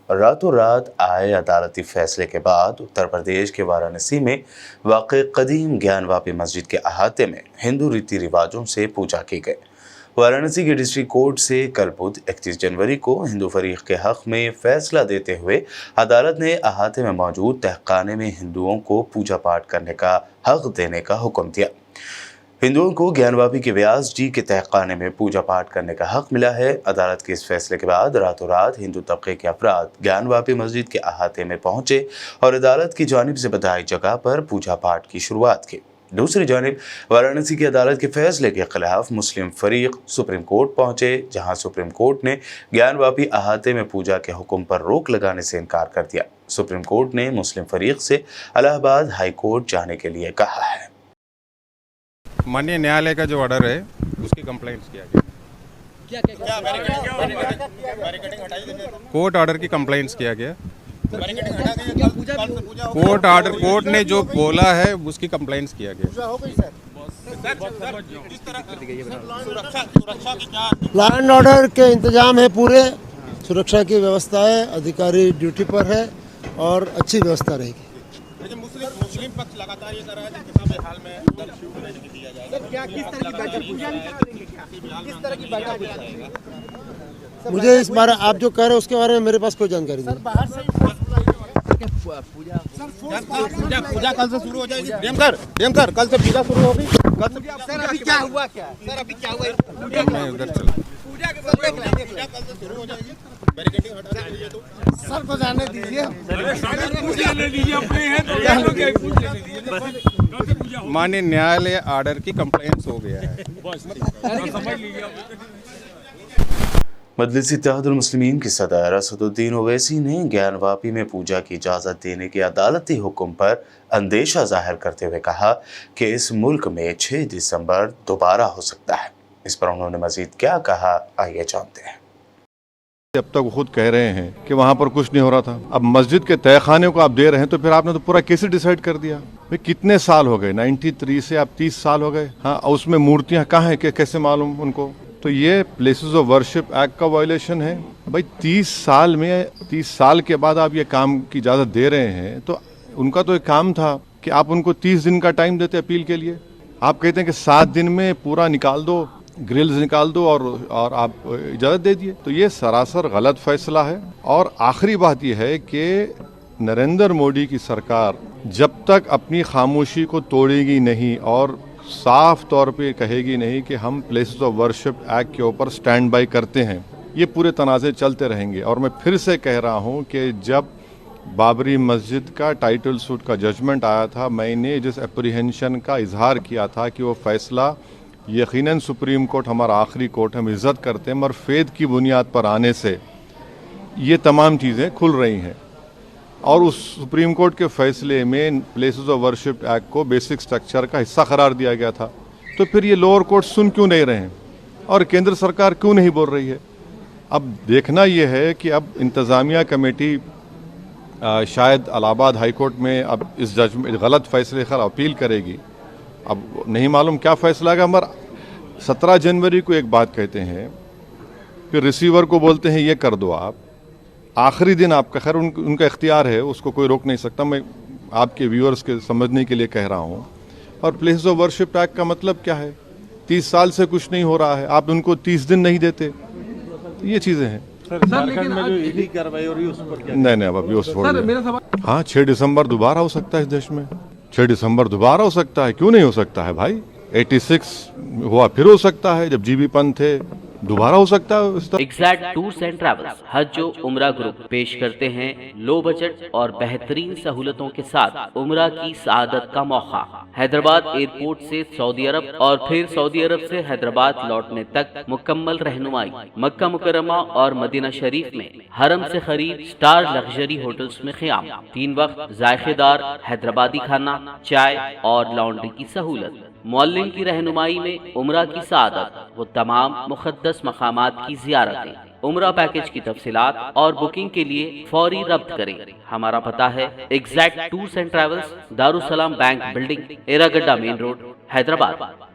रातों रात आए अदालती फैसले के बाद उत्तर प्रदेश के वाराणसी में वाक़ई कदीम ज्ञानवापी मस्जिद के अहाते में हिंदू रीति रिवाजों से पूजा की गई। वाराणसी के डिस्ट्रिक्ट कोर्ट से कल बुध 31 जनवरी को हिंदू फरीक के हक में फैसला देते हुए अदालत ने अहाते में मौजूद तहखाने में हिंदुओं को पूजा पाठ करने का हक देने का हुक्म दिया। हिंदुओं को ज्ञानवापी के व्यास जी के तहखाने में पूजा पाठ करने का हक मिला है। अदालत के इस फैसले के बाद रातों रात हिंदू तबके के अफराद ज्ञानवापी मस्जिद के अहाते में पहुंचे और अदालत की जानिब से बताई जगह पर पूजा पाठ की शुरुआत की। दूसरी जानिब वाराणसी की अदालत के फैसले के खिलाफ मुस्लिम फरीक सुप्रीम कोर्ट पहुंचे, जहां सुप्रीम कोर्ट ने ज्ञानवापी अहाते में पूजा के हुक्म पर रोक लगाने से इनकार कर दिया। सुप्रीम कोर्ट ने मुस्लिम फरीक से इलाहाबाद हाई कोर्ट जाने के लिए कहा है। माननीय न्यायालय का जो ऑर्डर है उसकी कंप्लेंट्स किया गया। कोर्ट ऑर्डर की कंप्लेंट्स किया गया। कोर्ट ने जो बोला है उसकी कंप्लेंट्स किया गया। लॉ एंड ऑर्डर के इंतजाम है, पूरे सुरक्षा की व्यवस्था है, अधिकारी ड्यूटी पर है और अच्छी व्यवस्था रहेगी। मुस्लिम पक्ष लगातार ये कर रहा है कि किसी भी हाल में दर शुरू नहीं दिया जाएगा। क्या किस तरह की बैठक पूजा देंगे, क्या किस तरह की बैठक जाएगा? मुझे इस बारे आप जो कह रहे हैं उसके बारे में मेरे पास कोई जानकारी नहीं। बाहर से पूजा कल से शुरू हो जाएगी। डीएम सर कल से पूजा शुरू होगी। सर अभी क्या हुआ, उधर चला पूजा कल से शुरू हो जाएगी। बैरिकेडिंग हटा दीजिए तो सर को जाने दीजिए। माननीय न्यायालय ऑर्डर की कंप्लेंट्स हो गया है। मजलिस इत्तेहादुल मुस्लिमीन के सदर असदुद्दीन ओवैसी ने ज्ञानवापी में पूजा की इजाज़त देने के अदालती हुक्म पर अंदेशा जाहिर करते हुए कहा कि इस मुल्क में 6 दिसंबर दोबारा हो सकता है। इस पर उन्होंने मजीद क्या कहा, आइए जानते हैं। अब तक वो खुद कह रहे हैं कि वहाँ पर कुछ नहीं हो रहा था, अब मस्जिद के तहखाने को आप दे रहे हैं, तो फिर आपने तो पूरा कैसे डिसाइड कर दिया? भाई कितने साल हो गए, 93 से आप 30 साल हो गए। हाँ, उसमें मूर्तियाँ कहाँ हैं, कैसे मालूम उनको? तो ये प्लेसेस ऑफ वर्शिप एक्ट का वायलेशन है। भाई 30 साल के बाद आप ये काम की इजाज़त दे रहे हैं, तो उनका तो एक काम था कि आप उनको 30 दिन का टाइम देते अपील के लिए। आप कहते हैं कि 7 दिन में पूरा निकाल दो, ग्रिल्स निकाल दो और आप इजाज़त दे दिए। तो ये सरासर गलत फैसला है। और आखिरी बात यह है कि नरेंद्र मोदी की सरकार जब तक अपनी खामोशी को तोड़ेगी नहीं और साफ तौर पे कहेगी नहीं कि हम प्लेसेस ऑफ वर्शिप एक्ट के ऊपर स्टैंड बाय करते हैं, ये पूरे तनाज़े चलते रहेंगे। और मैं फिर से कह रहा हूँ कि जब बाबरी मस्जिद का टाइटल सूट का जजमेंट आया था, मैंने जिस एप्रीहेंशन का इजहार किया था कि वो फैसला यकीनन सुप्रीम कोर्ट हमारा आखिरी कोर्ट, हम इज़्ज़त करते हैं, मगर फेद की बुनियाद पर आने से ये तमाम चीज़ें खुल रही हैं। और उस सुप्रीम कोर्ट के फैसले में प्लेसेस ऑफ वर्शिप एक्ट को बेसिक स्ट्रक्चर का हिस्सा करार दिया गया था। तो फिर ये लोअर कोर्ट सुन क्यों नहीं रहे हैं और केंद्र सरकार क्यों नहीं बोल रही है? अब देखना यह है कि अब इंतज़ामिया कमेटी शायद इलाहाबाद हाई कोर्ट में अब इस जजमेंट गलत फैसले पर अपील करेगी। अब नहीं मालूम क्या फैसला आएगा, मगर 17 जनवरी को एक बात कहते हैं, फिर रिसीवर को बोलते हैं ये कर दो आप, आखिरी दिन आपका, खैर उनका इख्तियार है, उसको कोई रोक नहीं सकता। मैं आपके व्यूअर्स के समझने के लिए कह रहा हूँ। और प्लेसेस ऑफ वर्शिप एक्ट का मतलब क्या है? 30 साल से कुछ नहीं हो रहा है, आप उनको 30 दिन नहीं देते, ये चीज़ें हैं। झारखंड में जो ईडी कार्रवाई हो रही है उस पर क्या? नहीं अब अभी उस पर हाँ 6 दिसंबर दोबारा हो सकता है इस देश में। 6 दिसंबर दोबारा हो सकता है, क्यों नहीं हो सकता है भाई? 86 हुआ, फिर हो सकता है, जब जीबी पंत थे, दोबारा हो सकता है। एग्जैक्ट टूर्स एंड ट्रैवल्स हज उम्रा ग्रुप पेश करते हैं लो बजट और बेहतरीन सहूलतों के साथ उम्रा की सआदत का मौका। हैदराबाद एयरपोर्ट से सऊदी अरब और फिर सऊदी अरब से हैदराबाद लौटने तक मुकम्मल रहनुमाई। मक्का मुकर्रमा और मदीना शरीफ में हरम से करीब स्टार लग्जरी होटल्स में क़याम, 3 वक्त जायकेदार हैदराबादी खाना, चाय और लॉन्ड्री की सहूलत। मौल्लिम की रहनुमाई में उम्रा की सआदत वो तमाम मुक़द्दस मकामात की ज़ियारतें। उम्रा पैकेज की तफसीलात और बुकिंग के लिए फौरी रब्त करें। हमारा पता है exact tours and travels, Darussalam bank building, Erragadda main road, Hyderabad.